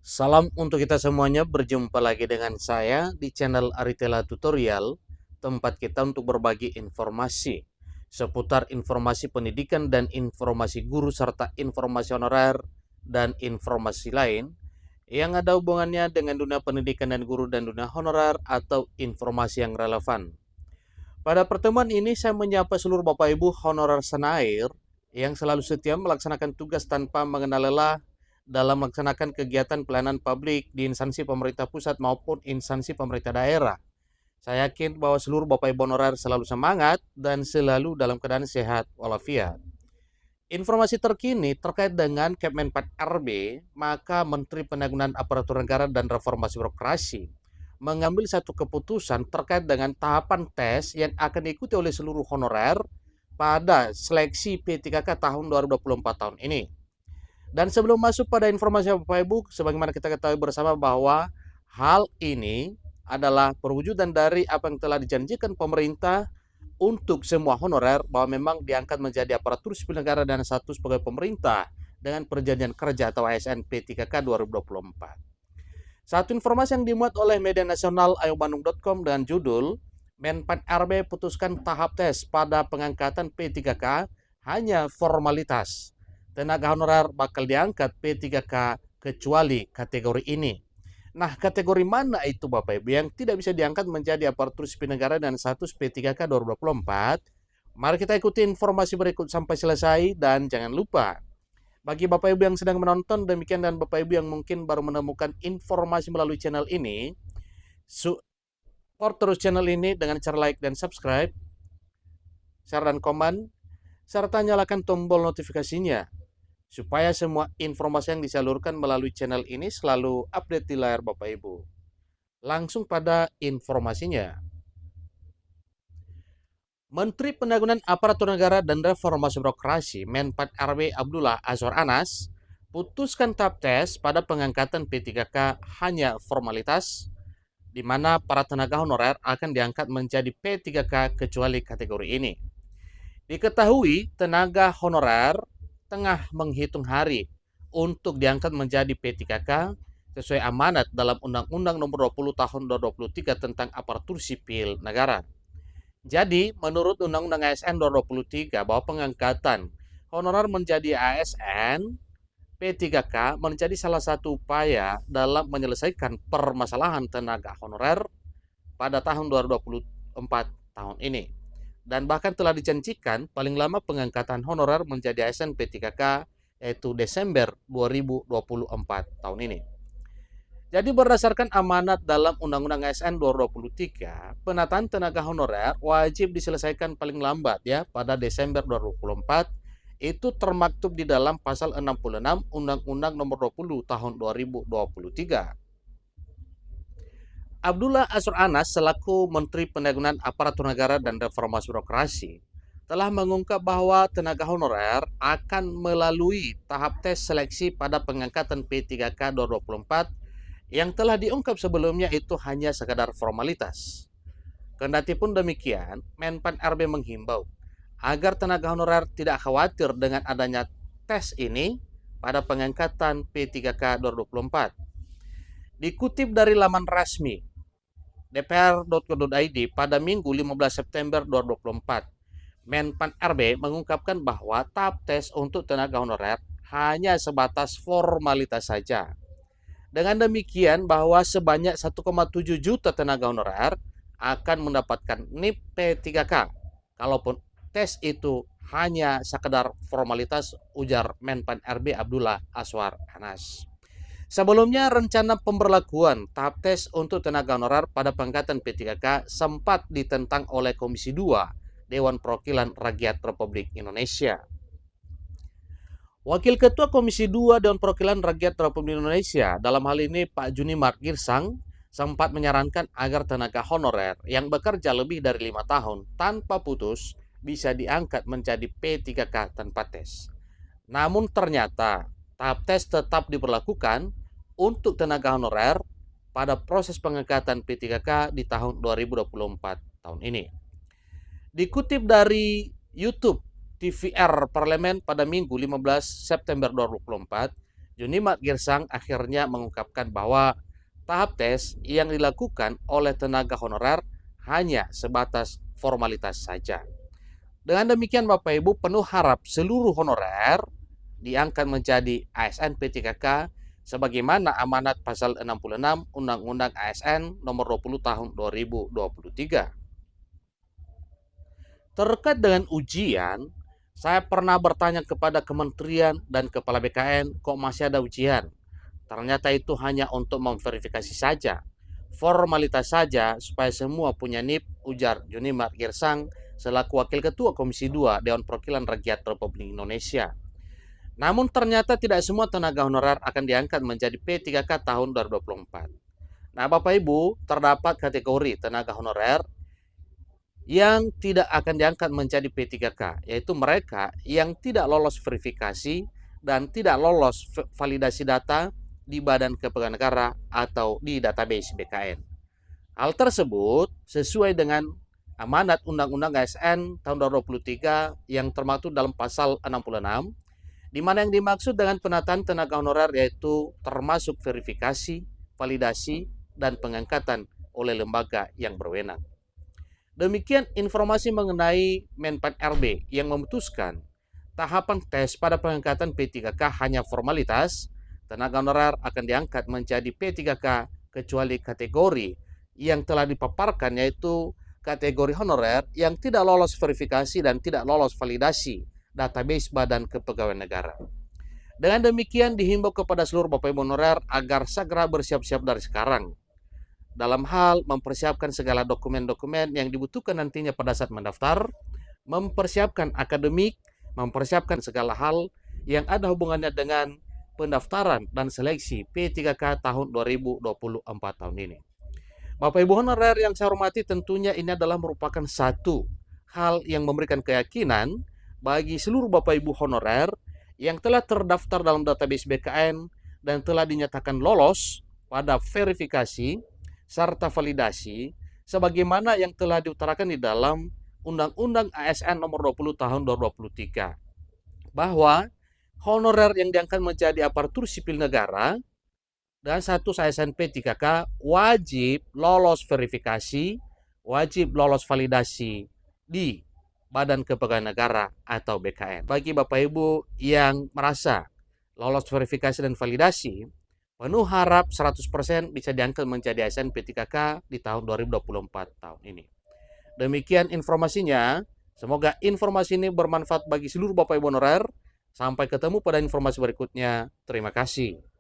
Salam untuk kita semuanya, berjumpa lagi dengan saya di channel Aritela Tutorial, tempat kita untuk berbagi informasi seputar informasi pendidikan dan informasi guru serta informasi honorer dan informasi lain yang ada hubungannya dengan dunia pendidikan dan guru dan dunia honorer atau informasi yang relevan. Pada pertemuan ini saya menyapa seluruh Bapak Ibu honorer Senair yang selalu setia melaksanakan tugas tanpa mengenal lelah dalam melaksanakan kegiatan pelayanan publik di instansi pemerintah pusat maupun instansi pemerintah daerah. Saya yakin bahwa seluruh Bapak Ibu honorer selalu semangat dan selalu dalam keadaan sehat walafiat. Informasi terkini terkait dengan Kemenpan RB, maka Menteri Penanggulangan Aparatur Negara dan Reformasi Birokrasi mengambil satu keputusan terkait dengan tahapan tes yang akan diikuti oleh seluruh honorer pada seleksi P3K tahun 2024 tahun ini. Dan sebelum masuk pada informasi Bapak Ibu, sebagaimana kita ketahui bersama bahwa hal ini adalah perwujudan dari apa yang telah dijanjikan pemerintah untuk semua honorer bahwa memang diangkat menjadi aparatur sipil negara dan status pegawai pemerintah dengan perjanjian kerja atau ASN P3K 2024. Satu informasi yang dimuat oleh media nasional ayobandung.com dengan judul Menpan RB putuskan tahap tes pada pengangkatan P3K hanya formalitas. Tenaga honorer bakal diangkat P3K kecuali kategori ini. Nah, kategori mana itu Bapak Ibu yang tidak bisa diangkat menjadi aparatur sipil negara dan status P3K 2024? Mari kita ikuti informasi berikut sampai selesai dan jangan lupa bagi Bapak Ibu yang sedang menonton demikian dan Bapak Ibu yang mungkin baru menemukan informasi melalui channel ini, support terus channel ini dengan cara like dan subscribe, share dan komen, serta nyalakan tombol notifikasinya supaya semua informasi yang disalurkan melalui channel ini selalu update di layar Bapak Ibu. Langsung pada informasinya. Menteri Penanggulangan Aparatur Negara dan Reformasi Birokrasi Menpan RB Abdullah Azwar Anas putuskan tahap tes pada pengangkatan P3K hanya formalitas, di mana para tenaga honorer akan diangkat menjadi P3K kecuali kategori ini. Diketahui tenaga honorer tengah menghitung hari untuk diangkat menjadi P3K sesuai amanat dalam Undang-Undang Nomor 20 Tahun 2023 tentang Aparatur Sipil Negara. Jadi, menurut Undang-Undang ASN 2023 bahwa pengangkatan honorer menjadi ASN P3K menjadi salah satu upaya dalam menyelesaikan permasalahan tenaga honorer pada tahun 2024 tahun ini. Dan bahkan telah dijanjikan paling lama pengangkatan honorer menjadi ASN P3K yaitu Desember 2024 tahun ini. Jadi berdasarkan amanat dalam Undang-Undang ASN 2023, penataan tenaga honorer wajib diselesaikan paling lambat ya pada Desember 2024. Itu termaktub di dalam pasal 66 Undang-Undang Nomor 20 Tahun 2023. Abdullah Azwar Anas selaku Menteri Penanggulangan Aparatur Negara dan Reformasi Birokrasi telah mengungkap bahwa tenaga honorer akan melalui tahap tes seleksi pada pengangkatan P3K 2024 yang telah diungkap sebelumnya itu hanya sekadar formalitas. Kendati pun demikian, Menpan RB menghimbau agar tenaga honorer tidak khawatir dengan adanya tes ini pada pengangkatan P3K 2024. Dikutip dari laman resmi dpr.go.id pada Minggu 15 September 2024, Menpan RB mengungkapkan bahwa tahap tes untuk tenaga honorer hanya sebatas formalitas saja. Dengan demikian bahwa sebanyak 1,7 juta tenaga honorer akan mendapatkan NIP P3K. Kalaupun tes itu hanya sekedar formalitas, ujar Menpan RB Abdullah Azwar Anas. Sebelumnya rencana pemberlakuan tahap tes untuk tenaga honorer pada pengangkatan P3K sempat ditentang oleh Komisi 2 Dewan Perwakilan Rakyat Republik Indonesia. Wakil Ketua Komisi 2 Dewan Perwakilan Rakyat Republik Indonesia, dalam hal ini Pak Junimar Girsang, sempat menyarankan agar tenaga honorer yang bekerja lebih dari 5 tahun tanpa putus bisa diangkat menjadi P3K tanpa tes. Namun ternyata tahap tes tetap diberlakukan untuk tenaga honorer pada proses pengangkatan P3K di tahun 2024 tahun ini. Dikutip dari YouTube TVR Parlemen pada Minggu 15 September 2024, Junimat Girsang akhirnya mengungkapkan bahwa tahap tes yang dilakukan oleh tenaga honorer hanya sebatas formalitas saja. Dengan demikian Bapak Ibu, penuh harap seluruh honorer diangkat menjadi ASN P3K sebagaimana amanat pasal 66 Undang-Undang ASN nomor 20 tahun 2023. Terkait dengan ujian, saya pernah bertanya kepada kementerian dan kepala BKN, kok masih ada ujian? Ternyata itu hanya untuk memverifikasi saja, formalitas saja supaya semua punya NIP, ujar Junimat Girsang selaku Wakil Ketua Komisi 2 Dewan Perwakilan Rakyat Republik Indonesia. Namun ternyata tidak semua tenaga honorer akan diangkat menjadi P3K tahun 2024. Nah Bapak Ibu, terdapat kategori tenaga honorer yang tidak akan diangkat menjadi P3K, yaitu mereka yang tidak lolos verifikasi dan tidak lolos validasi data di Badan Kepegawaian Negara atau di database BKN. Hal tersebut sesuai dengan amanat Undang-Undang ASN tahun 2023 yang termaktub dalam pasal 66, di mana yang dimaksud dengan penataan tenaga honorer yaitu termasuk verifikasi, validasi, dan pengangkatan oleh lembaga yang berwenang. Demikian informasi mengenai Menpan RB yang memutuskan tahapan tes pada pengangkatan P3K hanya formalitas, tenaga honorer akan diangkat menjadi P3K kecuali kategori yang telah dipaparkan yaitu kategori honorer yang tidak lolos verifikasi dan tidak lolos validasi database Badan Kepegawaian Negara. Dengan demikian dihimbau kepada seluruh Bapak Ibu honorer agar segera bersiap-siap dari sekarang dalam hal mempersiapkan segala dokumen-dokumen yang dibutuhkan nantinya pada saat mendaftar, mempersiapkan akademik, mempersiapkan segala hal yang ada hubungannya dengan pendaftaran dan seleksi P3K tahun 2024 tahun ini. Bapak Ibu honorer yang saya hormati, tentunya ini adalah merupakan satu hal yang memberikan keyakinan bagi seluruh Bapak Ibu honorer yang telah terdaftar dalam database BKN dan telah dinyatakan lolos pada verifikasi serta validasi sebagaimana yang telah diutarakan di dalam Undang-Undang ASN nomor 20 tahun 2023 bahwa honorer yang diangkat menjadi aparatur sipil negara dan satu ASN P3K wajib lolos verifikasi, wajib lolos validasi di Badan Kepegawaian Negara atau BKN. Bagi Bapak Ibu yang merasa lolos verifikasi dan validasi, penuh harap 100% bisa diangkat menjadi ASN P3K di tahun 2024 tahun ini. Demikian informasinya. Semoga informasi ini bermanfaat bagi seluruh Bapak Ibu honorer. Sampai ketemu pada informasi berikutnya. Terima kasih.